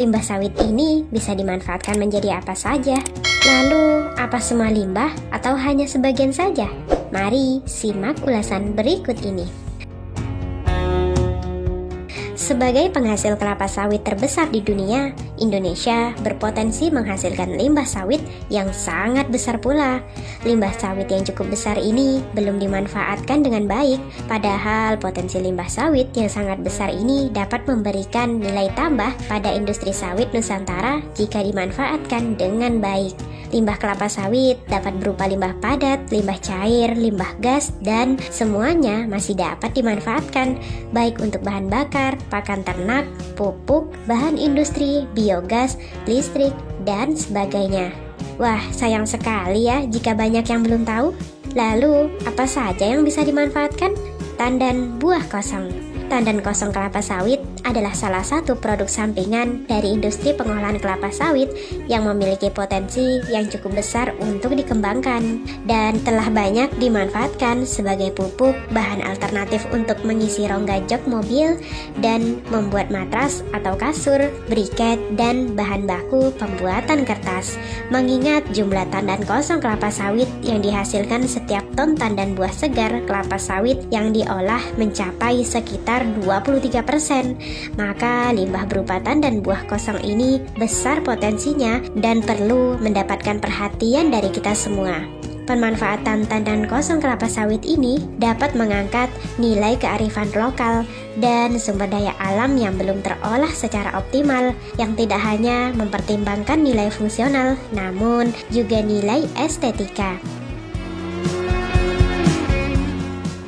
Limbah sawit ini bisa dimanfaatkan menjadi apa saja. Lalu, apa semua limbah atau hanya sebagian saja? Mari simak ulasan berikut ini. Sebagai penghasil kelapa sawit terbesar di dunia, Indonesia berpotensi menghasilkan limbah sawit yang sangat besar pula. Limbah sawit yang cukup besar ini belum dimanfaatkan dengan baik, padahal potensi limbah sawit yang sangat besar ini dapat memberikan nilai tambah pada industri sawit Nusantara jika dimanfaatkan dengan baik. Limbah kelapa sawit dapat berupa limbah padat, limbah cair, limbah gas, dan semuanya masih dapat dimanfaatkan, baik untuk bahan bakar, pakan ternak, pupuk, bahan industri, biogas, listrik, dan sebagainya. Wah, sayang sekali ya jika banyak yang belum tahu. Lalu, apa saja yang bisa dimanfaatkan? Tandan buah kosong. Tandan kosong kelapa sawit adalah salah satu produk sampingan dari industri pengolahan kelapa sawit yang memiliki potensi yang cukup besar untuk dikembangkan dan telah banyak dimanfaatkan sebagai pupuk, bahan alternatif untuk mengisi rongga jok mobil dan membuat matras atau kasur, briket, dan bahan baku pembuatan kertas. Mengingat jumlah tandan kosong kelapa sawit yang dihasilkan setiap ton tandan buah segar kelapa sawit yang diolah mencapai sekitar 23%, maka limbah berupa tandan buah kosong ini besar potensinya dan perlu mendapatkan perhatian dari kita semua. Pemanfaatan tandan kosong kelapa sawit ini dapat mengangkat nilai kearifan lokal dan sumber daya alam yang belum terolah secara optimal, yang tidak hanya mempertimbangkan nilai fungsional, namun juga nilai estetika.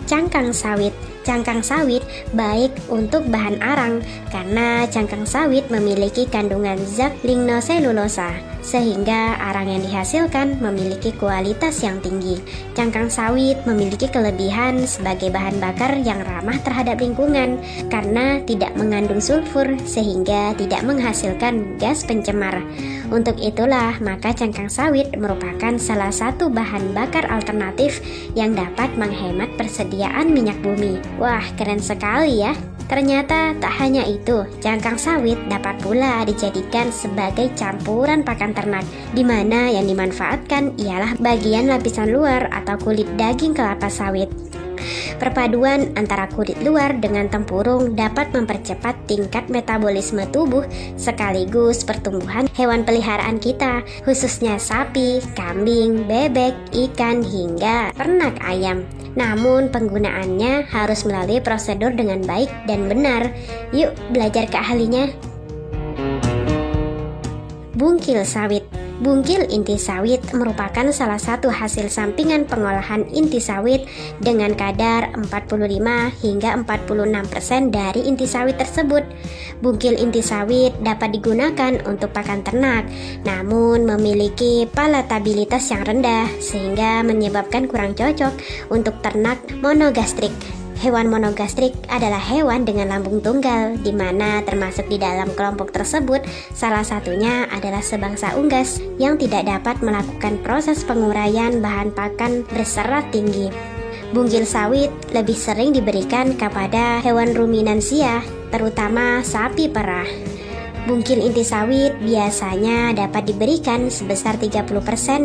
Cangkang sawit. Cangkang sawit baik untuk bahan arang karena cangkang sawit memiliki kandungan zat lignoselulosa sehingga arang yang dihasilkan memiliki kualitas yang tinggi. Cangkang sawit memiliki kelebihan sebagai bahan bakar yang ramah terhadap lingkungan karena tidak mengandung sulfur sehingga tidak menghasilkan gas pencemar. Untuk itulah maka cangkang sawit merupakan salah satu bahan bakar alternatif yang dapat menghemat persediaan minyak bumi. Wah, keren sekali ya. Ternyata tak hanya itu, cangkang sawit dapat pula dijadikan sebagai campuran pakan ternak, di mana yang dimanfaatkan ialah bagian lapisan luar atau kulit daging kelapa sawit. Perpaduan antara kulit luar dengan tempurung dapat mempercepat tingkat metabolisme tubuh sekaligus pertumbuhan hewan peliharaan kita, khususnya sapi, kambing, bebek, ikan, hingga ternak ayam. Namun penggunaannya harus melalui prosedur dengan baik dan benar. Yuk belajar ke ahlinya. Bungkil sawit. Bungkil inti sawit merupakan salah satu hasil sampingan pengolahan inti sawit dengan kadar 45 hingga 46% dari inti sawit tersebut. Bungkil inti sawit dapat digunakan untuk pakan ternak, namun memiliki palatabilitas yang rendah sehingga menyebabkan kurang cocok untuk ternak monogastrik. Hewan monogastrik adalah hewan dengan lambung tunggal, di mana termasuk di dalam kelompok tersebut salah satunya adalah sebangsa unggas yang tidak dapat melakukan proses penguraian bahan pakan berserat tinggi. Bungkil sawit lebih sering diberikan kepada hewan ruminansia, terutama sapi perah. Bungkil inti sawit biasanya dapat diberikan sebesar 30%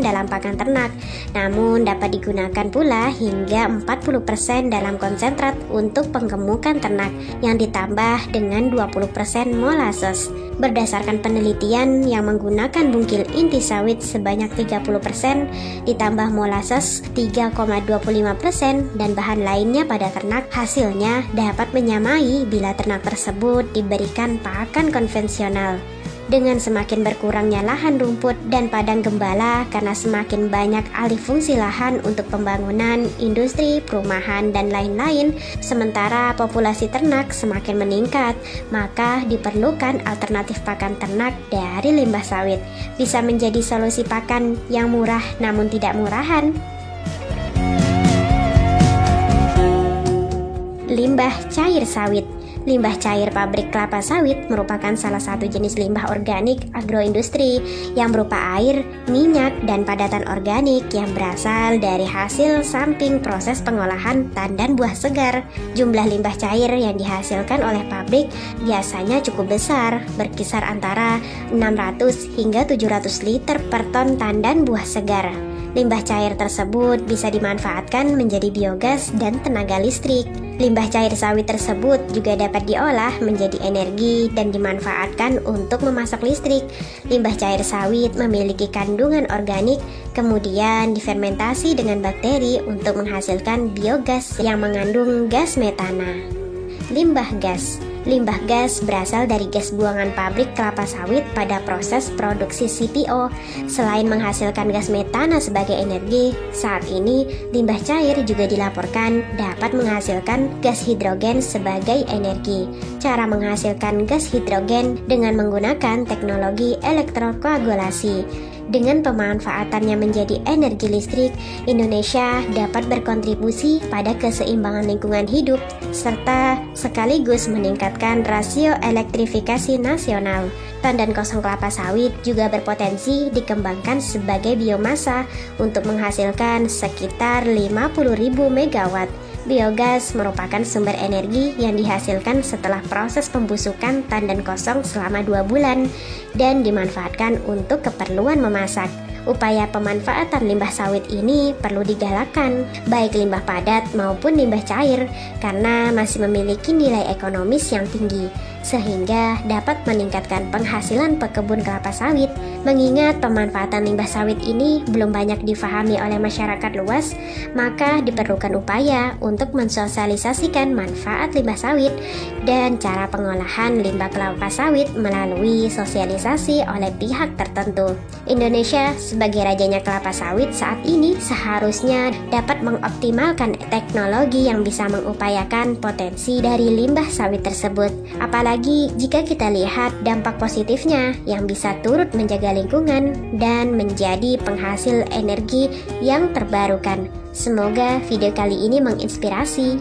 dalam pakan ternak, namun dapat digunakan pula hingga 40% dalam konsentrat untuk penggemukan ternak yang ditambah dengan 20% molasses. Berdasarkan penelitian yang menggunakan bungkil inti sawit sebanyak 30% ditambah molasses 3,25% dan bahan lainnya pada ternak, hasilnya dapat menyamai bila ternak tersebut diberikan pakan konvensional. Dengan semakin berkurangnya lahan rumput dan padang gembala karena semakin banyak alih fungsi lahan untuk pembangunan, industri, perumahan, dan lain-lain, sementara populasi ternak semakin meningkat, maka diperlukan alternatif pakan ternak dari limbah sawit. Bisa menjadi solusi pakan yang murah namun tidak murahan. Limbah cair sawit. Limbah cair pabrik kelapa sawit merupakan salah satu jenis limbah organik agroindustri yang berupa air, minyak, dan padatan organik yang berasal dari hasil samping proses pengolahan tandan buah segar. Jumlah limbah cair yang dihasilkan oleh pabrik biasanya cukup besar, berkisar antara 600 hingga 700 liter per ton tandan buah segar. Limbah cair tersebut bisa dimanfaatkan menjadi biogas dan tenaga listrik. Limbah cair sawit tersebut juga dapat diolah menjadi energi dan dimanfaatkan untuk memasak listrik. Limbah cair sawit memiliki kandungan organik, kemudian difermentasi dengan bakteri untuk menghasilkan biogas yang mengandung gas metana. Limbah gas. Limbah gas berasal dari gas buangan pabrik kelapa sawit pada proses produksi CPO. Selain menghasilkan gas metana sebagai energi, saat ini limbah cair juga dilaporkan dapat menghasilkan gas hidrogen sebagai energi. Cara menghasilkan gas hidrogen dengan menggunakan teknologi elektrokoagulasi. Dengan pemanfaatannya menjadi energi listrik, Indonesia dapat berkontribusi pada keseimbangan lingkungan hidup serta sekaligus meningkatkan rasio elektrifikasi nasional. Tandan kosong kelapa sawit juga berpotensi dikembangkan sebagai biomasa untuk menghasilkan sekitar 50.000 megawatt. Biogas merupakan sumber energi yang dihasilkan setelah proses pembusukan tandan kosong selama 2 bulan dan dimanfaatkan untuk keperluan memasak. Upaya pemanfaatan limbah sawit ini perlu digalakkan, baik limbah padat maupun limbah cair, karena masih memiliki nilai ekonomis yang tinggi, sehingga dapat meningkatkan penghasilan pekebun kelapa sawit. Mengingat pemanfaatan limbah sawit ini belum banyak difahami oleh masyarakat luas, maka diperlukan upaya untuk mensosialisasikan manfaat limbah sawit dan cara pengolahan limbah kelapa sawit melalui sosialisasi oleh pihak tertentu. Indonesia sebagai rajanya kelapa sawit saat ini seharusnya dapat mengoptimalkan teknologi yang bisa mengupayakan potensi dari limbah sawit tersebut. Apalagi jika kita lihat dampak positifnya yang bisa turut menjaga lingkungan dan menjadi penghasil energi yang terbarukan. Semoga video kali ini menginspirasi.